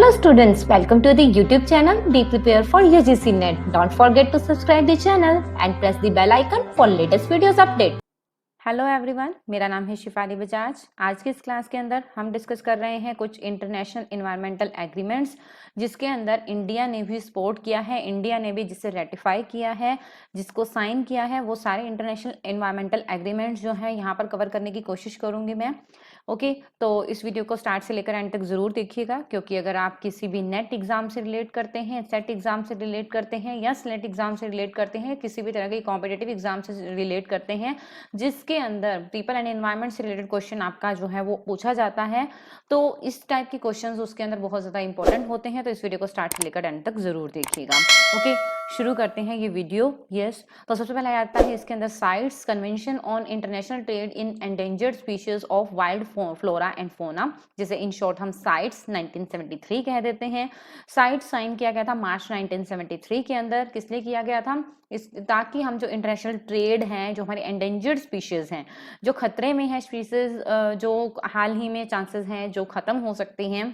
Hello students, welcome to the YouTube channel Be Prepared for UGC NET. Don't forget to subscribe the channel and press the bell icon for latest videos update. Hello everyone, मेरा नाम है शिफाली बजाज। आज की इस class के अंदर हम discuss कर रहे हैं कुछ इंटरनेशनल इन्वायरमेंटल एग्रीमेंट्स जिसके अंदर इंडिया ने भी सपोर्ट किया है, इंडिया ने भी जिसे रेटिफाई किया है, जिसको साइन किया है, वो सारे इंटरनेशनल इन्वायरमेंटल एग्रीमेंट्स जो है यहाँ पर कवर करने की कोशिश करूंगी मैं। ओके, तो इस वीडियो को स्टार्ट से लेकर एंड तक जरूर देखिएगा, क्योंकि अगर आप किसी भी नेट एग्जाम से रिलेट करते हैं, सेट एग्जाम से रिलेट करते हैं या स्लेट एग्जाम से रिलेट करते हैं, किसी भी तरह के कॉम्पिटेटिव एग्जाम से रिलेट करते हैं जिसके अंदर पीपल एंड एनवायरनमेंट से रिलेटेड क्वेश्चन आपका जो है वो पूछा जाता है, तो इस टाइप के क्वेश्चंस उसके अंदर बहुत ज्यादा इंपॉर्टेंट होते हैं। तो इस वीडियो को स्टार्ट से लेकर एंड तक जरूर देखिएगा। ओके, शुरू करते हैं ये वीडियो। यस, तो सबसे पहले आता है इसके अंदर sites convention on international trade in endangered species of wild flora and fauna, जिसे इन शॉर्ट हम साइट्स 1973 कह देते हैं। साइट्स साइन किया गया था मार्च 1973 के अंदर। किस लिए किया गया था? ताकि हम जो इंटरनेशनल ट्रेड हैं, जो हमारे एंडेंजर्ड स्पीशीज हैं, जो खतरे में है स्पीशीज, जो हाल ही में चांसेस हैं जो खत्म हो सकती हैं,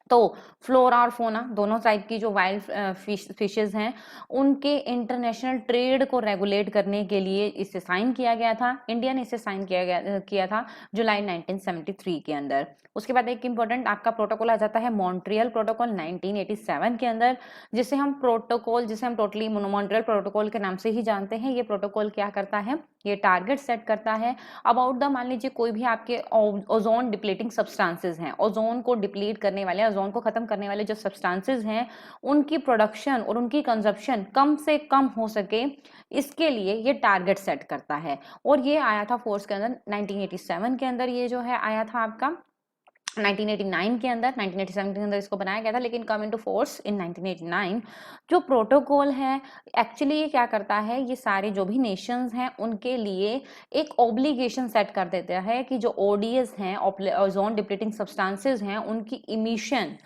तो फ्लोरा और फोना दोनों टाइप की जो वाइल्ड फिशेज हैं, उनके इंटरनेशनल ट्रेड को रेगुलेट करने के लिए इसे साइन किया गया था। इंडिया ने इसे साइन किया था जुलाई 1973 के अंदर। उसके बाद एक इंपॉर्टेंट आपका प्रोटोकॉल आ जाता है मॉन्ट्रियल प्रोटोकॉल 1987 के अंदर, जिसे हम टोटली मॉन्ट्रियल प्रोटोकॉल के नाम से ही जानते हैं। ये प्रोटोकॉल क्या करता है? ये टारगेट सेट करता है अबाउट द, मान लीजिए कोई भी आपके ओजोन डिप्लीटिंग सब्सटेंसेस हैं, ओजोन को डिप्लीट करने वाले, ओजोन को खत्म करने वाले जो सब्सटेंसेस हैं, उनकी प्रोडक्शन और उनकी कंजप्शन कम से कम हो सके, इसके लिए ये टारगेट सेट करता है। और ये आया था फोर्स के अंदर 1987 के अंदर, ये जो है आया था आपका 1989 के अंदर, 1987 के अंदर इसको बनाया गया था, लेकिन कम इनटू फोर्स इन 1989। जो प्रोटोकॉल है एक्चुअली ये क्या करता है, ये सारे जो भी नेशंस हैं उनके लिए एक ऑब्लिगेशन सेट कर देता है कि जो ओडीएस हैं, ओजोन डिप्लीटिंग सब्सटेंसेस हैं, उनकी emission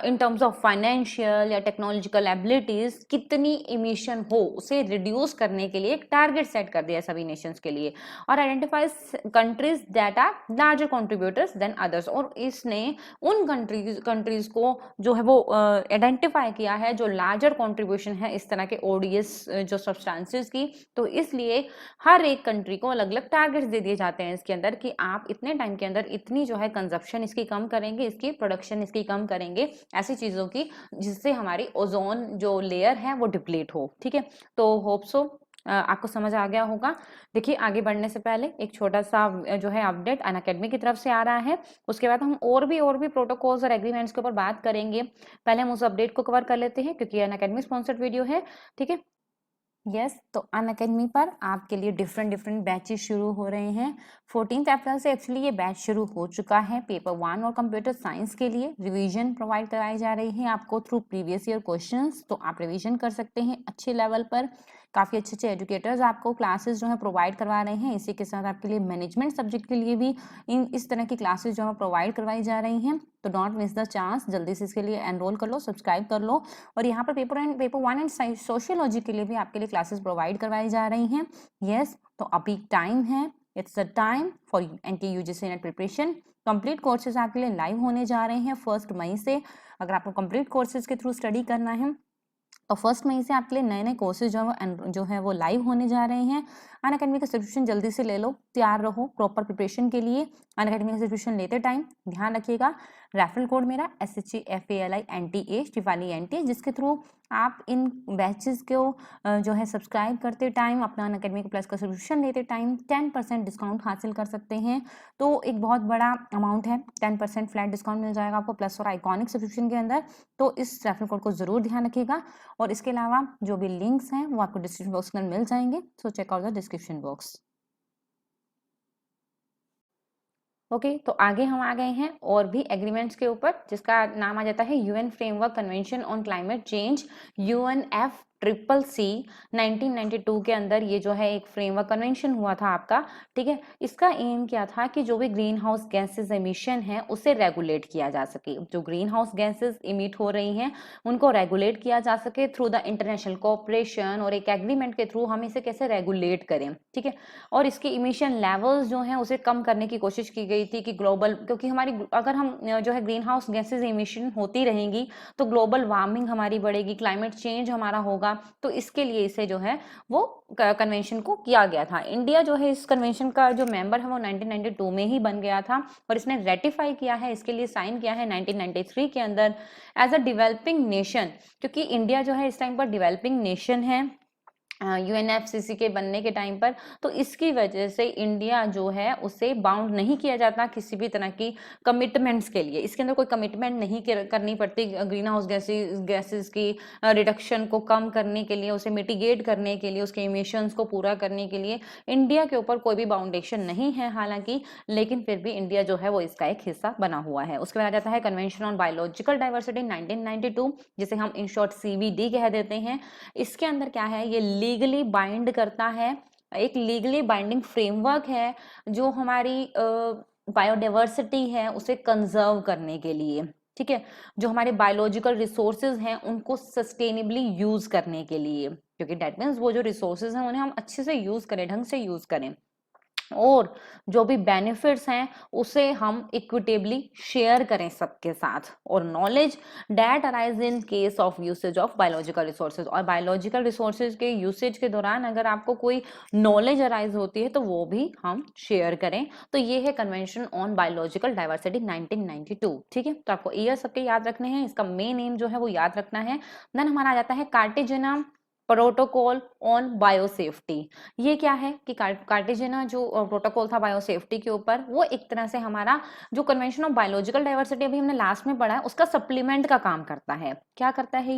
in terms of financial या टेक्नोलॉजिकल एबिलिटीज कितनी इमिशन हो, उसे रिड्यूस करने के लिए एक टारगेट सेट कर दिया सभी नेशंस के लिए, और identifies countries that are larger contributors than others. और इसने उन कंट्रीज को जो है वो आइडेंटिफाई किया है जो लार्जर कंट्रीब्यूशन है इस तरह के ओडीएस जो सब्सटेंसेस की। तो इसलिए हर एक कंट्री को अलग अलग टारगेट्स दे दिए जाते हैं इसके अंदर कि आप इतने टाइम के अंदर इतनी जो है कंजप्शन इसकी कम करेंगे, इसकी प्रोडक्शन इसकी कम करेंगे, ऐसी चीजों की जिससे हमारी ओजोन जो लेयर है वो डिप्लीट हो। ठीक है, तो होप सो आपको समझ आ गया होगा। देखिए, आगे बढ़ने से पहले एक छोटा सा जो है अपडेट अनअकैडमी की तरफ से आ रहा है। उसके बाद हम और भी प्रोटोकॉल्स और एग्रीमेंट्स के ऊपर बात करेंगे। पहले हम उस अपडेट को कवर कर लेते हैं क्योंकि अनअकैडमी स्पॉन्सर्ड वीडियो है। ठीक है, यस, तो अनअकैडमी पर आपके लिए डिफरेंट बैचेस शुरू हो रहे हैं। 14 अप्रैल से एक्चुअली ये बैच शुरू हो चुका है। पेपर 1 और कंप्यूटर साइंस के लिए रिवीजन प्रोवाइड कराई जा रही है आपको थ्रू प्रीवियस ईयर क्वेश्चंस, तो आप रिवीजन कर सकते हैं अच्छे लेवल पर। काफ़ी अच्छे एजुकेटर्स आपको क्लासेस जो है प्रोवाइड करवा रहे हैं। इसी के साथ आपके लिए मैनेजमेंट सब्जेक्ट के लिए भी इस तरह की क्लासेस जो है प्रोवाइड करवाई जा रही हैं। तो डोंट मिस द चांस, जल्दी से इसके लिए एनरोल कर लो, सब्सक्राइब कर लो। और यहाँ पर पेपर 1 एंड सोशियोलॉजी के लिए भी आपके लिए क्लासेस प्रोवाइड करवाई जा रही हैं। यस, तो अभी टाइम है, it's the time for anti UGC net preparation. Complete courses आपके लिए लाइव होने जा रहे हैं 1 मई से। अगर आपको कंप्लीट कोर्सेज के थ्रू स्टडी करना है तो 1 मई से आपके लिए नए कोर्सेज जो है वो लाइव होने जा रहे हैं। अनअकैडमी का सब्सक्रिप्शन जल्दी से ले लो, तैयार रहो प्रॉपर प्रिपरेशन के लिए। अनअकैडमी का सब्सक्रिप्शन लेते टाइम ध्यान रखिएगा, रेफरल कोड मेरा SHEFALI शिफाली NT, जिसके थ्रू आप इन बैचेस को जो है सब्सक्राइब करते टाइम, अपना अनअकैडमी प्लस का सब्सक्रिप्शन लेते टाइम 10% डिस्काउंट हासिल कर सकते हैं। तो एक बहुत बड़ा अमाउंट है, 10% फ्लैट डिस्काउंट मिल जाएगा आपको प्लस और आइकॉनिक सब्सक्रिप्शन के अंदर। तो इस रेफरल कोड को जरूर ध्यान रखिएगा। और इसके अलावा जो भी लिंक्स हैं वो आपको डिस्क्रिप्शन बॉक्स में मिल जाएंगे, so check out the description box. Okay, तो आगे हम आ गए हैं और भी एग्रीमेंट्स के ऊपर, जिसका नाम आ जाता है UN framework convention on climate change, UNFCCC CCC 1992 के अंदर ये जो है एक फ्रेमवर्क कन्वेंशन हुआ था आपका, ठीक है। इसका एम क्या था कि जो भी ग्रीन हाउस गैसेस एमिशन है उसे रेगुलेट किया जा सके, जो ग्रीन हाउस गैसेस इमिट हो रही हैं उनको रेगुलेट किया जा सके थ्रू द इंटरनेशनल कोऑपरेशन, और एक एग्रीमेंट के थ्रू हम इसे कैसे रेगुलेट करें, ठीक है। और इसके इमिशन लेवल्स जो हैं उसे कम करने की कोशिश की गई थी कि ग्लोबल, क्योंकि हमारी अगर हम जो है ग्रीन हाउस गैसेज इमिशन होती रहेंगी तो ग्लोबल वार्मिंग हमारी बढ़ेगी, क्लाइमेट चेंज हमारा होगा, तो इसके लिए इसे जो है वो कन्वेंशन को किया गया था। इंडिया जो है इस कन्वेंशन का जो मेंबर है वो 1992 में ही बन गया था, और इसने रेटिफाई किया है, इसके लिए साइन किया है 1993 के अंदर एज अ डेवलपिंग नेशन, क्योंकि इंडिया जो है इस टाइम पर डेवलपिंग नेशन है UNFCCC के बनने के टाइम पर, तो इसकी वजह से इंडिया जो है उसे बाउंड नहीं किया जाता किसी भी तरह की कमिटमेंट्स के लिए। इसके अंदर कोई कमिटमेंट नहीं करनी पड़ती ग्रीन हाउस गैसेस की रिडक्शन को कम करने के लिए, उसे मिटिगेट करने के लिए, उसके इमिशंस को पूरा करने के लिए इंडिया के ऊपर कोई भी बाउंडेशन नहीं है हालांकि, लेकिन फिर भी इंडिया जो है वो इसका एक हिस्सा बना हुआ है। उसके बाद आ जाता है कन्वेंशन ऑन बायोलॉजिकल डाइवर्सिटी 1992, जिसे हम इन शॉर्ट CBD कह देते हैं। इसके अंदर क्या है, ये लीगली बाइंड करता है, एक लीगली बाइंडिंग फ्रेमवर्क है जो हमारी बायोडाइवर्सिटी है उसे कंजर्व करने के लिए, ठीक है, जो हमारे बायोलॉजिकल रिसोर्सेज हैं उनको सस्टेनेबली यूज करने के लिए, क्योंकि दैट मीन्स वो जो रिसोर्सेज हैं उन्हें हम अच्छे से यूज करें, ढंग से यूज करें, और जो भी बेनिफिट्स हैं उसे हम इक्विटेबली शेयर करें सबके साथ, और knowledge that arise in case of usage of biological resources, और बायोलॉजिकल रिसोर्सेज के यूसेज के दौरान अगर आपको कोई नॉलेज अराइज होती है तो वो भी हम शेयर करें। तो ये है कन्वेंशन ऑन बायोलॉजिकल डाइवर्सिटी 1992, ठीक है। तो आपको ईयर सबके याद रखने हैं, इसका मेन एम जो है वो याद रखना है। देन हमारा आ जाता है कार्टेजेना प्रोटोकॉल ऑन बायोसेफ्टी। ये क्या है कि कार्टेजेना जो प्रोटोकॉल था बायोसेफ्टी के ऊपर, वो एक तरह से हमारा जो कन्वेंशन ऑफ बायोलॉजिकल डाइवर्सिटी अभी हमने लास्ट में पढ़ा है उसका सप्लीमेंट का काम करता है। क्या करता है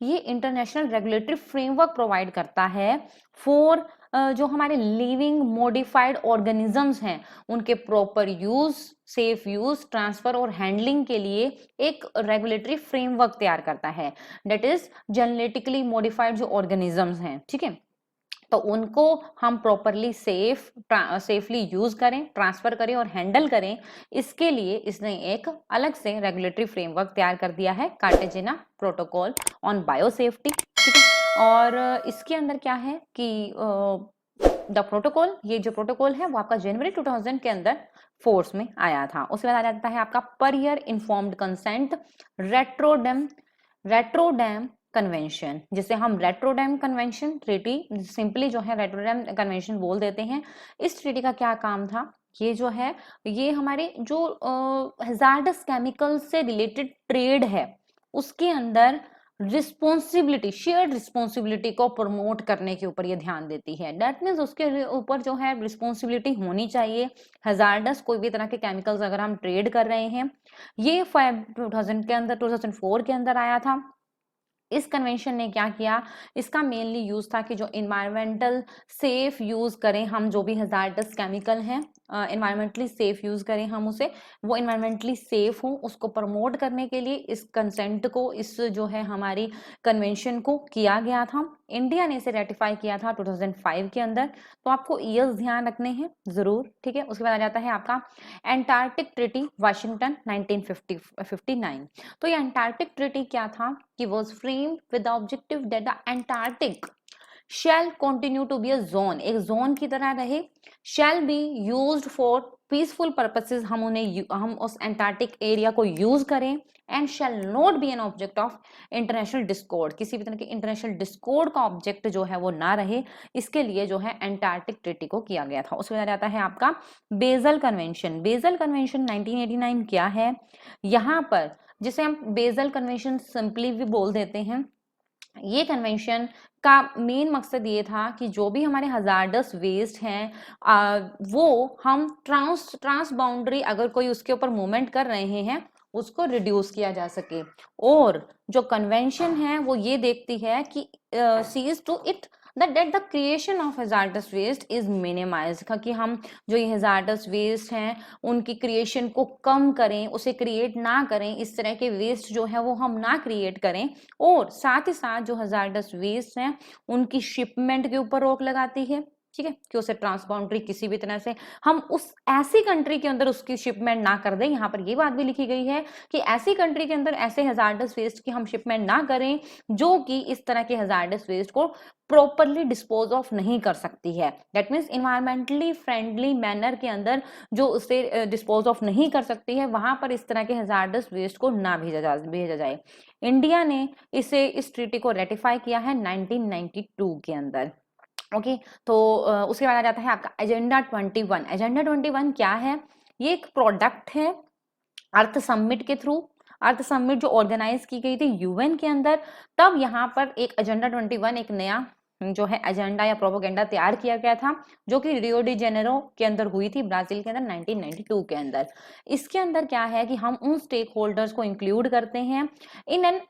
ये इंटरनेशनल रेगुलेटरी फ्रेमवर्क प्रोवाइड करता है फॉर जो हमारे लिविंग मॉडिफाइड ऑर्गेनिजम्स हैं उनके proper use, safe use, transfer और हैंडलिंग के लिए एक रेगुलेटरी फ्रेमवर्क तैयार करता है, दैट इज जेनेटिकली मॉडिफाइड जो ऑर्गेनिजम्स हैं, ठीक है, तो उनको हम प्रॉपरली सेफली यूज करें, ट्रांसफर करें और हैंडल करें। इसके लिए इसने एक अलग से रेगुलेटरी फ्रेमवर्क तैयार कर दिया है, कार्टेजेना प्रोटोकॉल ऑन बायोसेफ्टी, ठीक है। और इसके अंदर क्या है कि द प्रोटोकॉल, ये जो प्रोटोकॉल है वो आपका जनवरी 2000 के अंदर फोर्स में आया था। उसके बाद आ जाता है आपका prior informed consent Rotterdam convention, जिसे हम रेट्रोडैम कन्वेंशन ट्रीटी सिंपली जो है रेट्रोडैम कन्वेंशन बोल देते हैं। इस ट्रीटी का क्या काम था, ये जो है ये हमारे जो हैजार्डस केमिकल से रिलेटेड ट्रेड है उसके अंदर रिस्पॉन्सिबिलिटी, शेयर्ड रिस्पॉन्सिबिलिटी को प्रमोट करने के ऊपर ये ध्यान देती है। दैट मीन्स उसके ऊपर जो है रिस्पॉन्सिबिलिटी होनी चाहिए। हैजार्डस कोई भी तरह के केमिकल्स अगर हम ट्रेड कर रहे हैं, ये 2000 के अंदर 2004 के अंदर आया था। इस कन्वेंशन ने क्या किया, इसका मेनली यूज था कि जो इन्वायरमेंटल सेफ यूज करें हम, जो भी हैजार्डस केमिकल हैं इन्वायरमेंटली सेफ यूज करें हम उसे, वो इन्वायरमेंटली सेफ हो उसको प्रमोट करने के लिए इस कंसेंट को, इस जो है हमारी कन्वेंशन को किया गया था। इंडिया ने इसे रेटिफाई किया था 2005 के अंदर। तो आपको ईयर्स ध्यान रखने हैं जरूर, ठीक है। उसके बाद आ जाता है आपका एंटार्क्टिक ट्रीटी वाशिंगटन 1959। तो ये एंटार्क्टिक ट्रीटी क्या था कि was framed with the objective that the Antarctic shall continue to be a zone, एक जोन की तरह रहे, shall be used for peaceful purposes, हम उस एंटार्क्टिक एरिया को यूज करें, and shall not be an object of international discord, किसी भी तरह के इंटरनेशनल डिस्कॉर्ड का ऑब्जेक्ट जो है वो ना रहे, इसके लिए जो है एंटार्क्टिक ट्रीटी को किया गया था। उसमें आ जाता है आपका बेजल कन्वेंशन। बेजल कन्वेंशन 1989 क्या है, यहाँ पर जिसे हम बेजल कन्वेंशन सिंपली भी बोल देते हैं, ये कन्वेंशन का मेन मकसद ये था कि जो भी हमारे हजार्डस वेस्ट हैं वो हम ट्रांस बाउंड्री अगर कोई उसके ऊपर मूवमेंट कर रहे हैं उसको रिड्यूस किया जा सके। और जो कन्वेंशन है वो ये देखती है कि sees to it that the creation of hazardous waste is minimized, कि हम जो ये hazardous waste हैं उनकी क्रिएशन को कम करें, उसे क्रिएट ना करें, इस तरह के वेस्ट जो है वो हम ना क्रिएट करें, और साथ ही साथ जो hazardous waste हैं उनकी शिपमेंट के ऊपर रोक लगाती है, ठीक है, कि उसे ट्रांसबाउंडरी किसी भी तरह से हम उस ऐसी कंट्री के अंदर उसकी शिपमेंट ना कर दें। यहाँ पर ये बात भी लिखी गई है कि ऐसी कंट्री के अंदर ऐसे हैजार्डस वेस्ट की हम शिपमेंट ना करें जो कि इस तरह के हैजार्डस वेस्ट को प्रॉपरली डिस्पोज ऑफ नहीं कर सकती है। That means environmentally friendly manner के अंदर जो उसे डिस्पोज ऑफ नहीं कर सकती है, वहां पर इस तरह के हैजार्डस वेस्ट को ना भेजा जाए। इंडिया ने इस ट्रीटी को रेटिफाई किया है 1992 के अंदर। ओके, तो उसके बाद आ जाता है आपका एजेंडा 21। एजेंडा 21 क्या है? ये एक प्रोडक्ट है अर्थ समिट के थ्रू। अर्थ समिट जो ऑर्गेनाइज की गई थी यूएन के अंदर, तब यहाँ पर एक एजेंडा 21 एक नया जो है एजेंडा या प्रोपोगेंडा तैयार किया गया था, जो कि रियो डी जेनेरो के अंदर हुई थी, ब्राजील के अंदर 1992 के अंदर। इसके अंदर क्या है कि हम उन स्टेक होल्डर्स को इंक्लूड करते हैं in an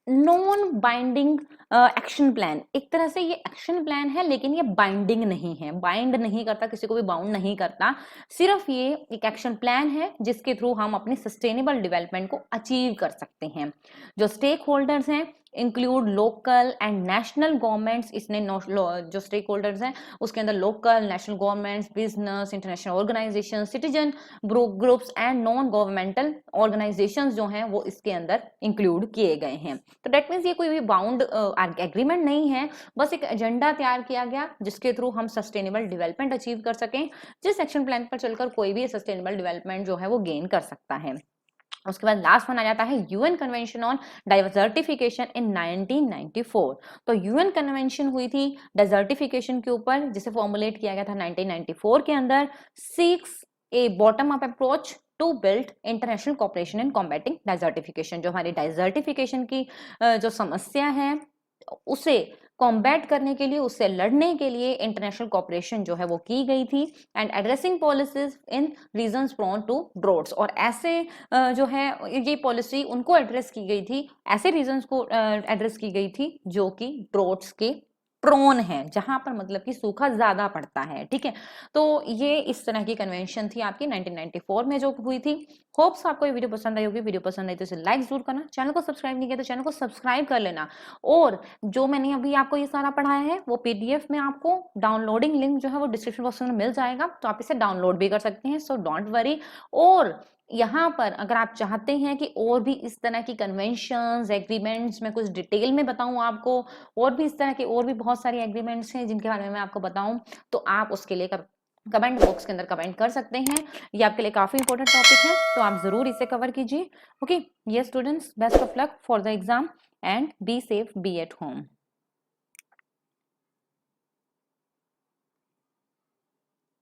non binding action plan. एक तरह से ये एक्शन प्लान है लेकिन ये बाइंडिंग नहीं है, बाइंड नहीं करता, किसी को भी बाउंड नहीं करता, सिर्फ ये एक एक्शन प्लान है जिसके थ्रू हम अपनी सस्टेनेबल डेवलपमेंट को अचीव कर सकते हैं। जो स्टेक होल्डर्स हैं include local and national governments. इसने जो स्टेक होल्डर्स हैं उसके अंदर local, national governments, business, international organization, citizen groups and non governmental organizations जो हैं वो इसके अंदर इंक्लूड किए गए हैं। तो डेट मीन्स ये कोई भी बाउंड एग्रीमेंट नहीं है, बस एक एजेंडा तैयार किया गया जिसके थ्रू हम सस्टेनेबल डेवलपमेंट अचीव कर सकें, जिस एक्शन प्लान पर चलकर कोई भी सस्टेनेबल डेवलपमेंट जो है वो गेन कर सकता है। उसके बाद लास्ट वन आ जाता है यूएन कन्वेंशन ऑन डेजर्टिफिकेशन इन 1994। तो यूएन कन्वेंशन हुई थी डेजर्टिफिकेशन के ऊपर, जिसे फॉर्मुलेट किया गया था 1994 के अंदर। Seeks a bottom up approach to build international cooperation in combating desertification. जो हमारी डेजर्टिफिकेशन की जो समस्या है उसे कॉम्बैट करने के लिए, उससे लड़ने के लिए इंटरनेशनल कोऑपरेशन जो है वो की गई थी, and addressing policies in regions prone to droughts. और ऐसे जो है ये पॉलिसी उनको एड्रेस की गई थी, ऐसे रीजन्स को एड्रेस की गई थी जो कि ड्रोट्स के प्रोन है, जहां पर मतलब कि सूखा ज्यादा पड़ता है, ठीक है। तो ये इस तरह की कन्वेंशन थी आपकी 1994 में जो हुई थी। होप्स आपको ये वीडियो पसंद आई होगी। वीडियो पसंद आई तो इसे लाइक जरूर करना, चैनल को सब्सक्राइब नहीं किया तो चैनल को सब्सक्राइब कर लेना, और जो मैंने अभी आपको ये सारा पढ़ाया है वो पीडीएफ में आपको डाउनलोडिंग लिंक जो है वो डिस्क्रिप्शन बॉक्स में मिल जाएगा, तो आप इसे डाउनलोड भी कर सकते हैं, सो डोंट वरी। और यहाँ पर अगर आप चाहते हैं कि और भी इस तरह की कन्वेंशंस, एग्रीमेंट्स में कुछ डिटेल में बताऊं आपको, और भी इस तरह के और भी बहुत सारी एग्रीमेंट्स हैं जिनके बारे में मैं आपको बताऊं, तो आप उसके लिए कमेंट बॉक्स के अंदर कमेंट कर सकते हैं। ये आपके लिए काफी इंपॉर्टेंट टॉपिक है, तो आप जरूर इसे कवर कीजिए। ओके, ये students, best of luck for the exam and be safe, be at home.